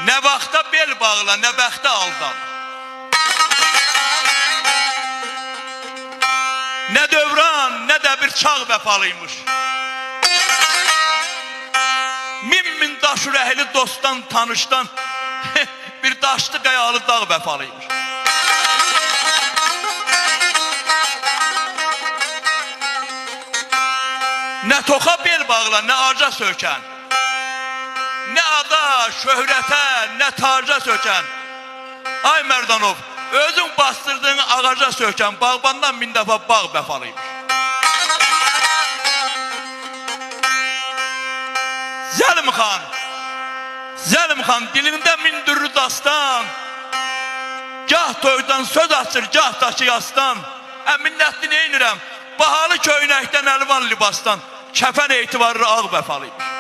Nə vaxta bel bağla, nə bəxtə aldan. Nə dövran, nə də bir çağ vəfalıymış. Min daş ürəkli dostdan, tanışdan bir daşlı qayalı dağ vəfalıymış. Nə toxa bel bağla, nə arca sökən. Nə ada, şöhrətə, nə tarca sökən. Ay Mərdanov, özün bastırdığın ağaca sökən bağbandan min dəfə bağ vəfalıymış. Zəlim xan dilində min dürrü dastan. Gah toydan söz açır, gah daşı yastan. Minnətli neynirəm, bahalı köynəkdən əlvan libasdan. Kəfən etibarlı ağ vəfalıymış.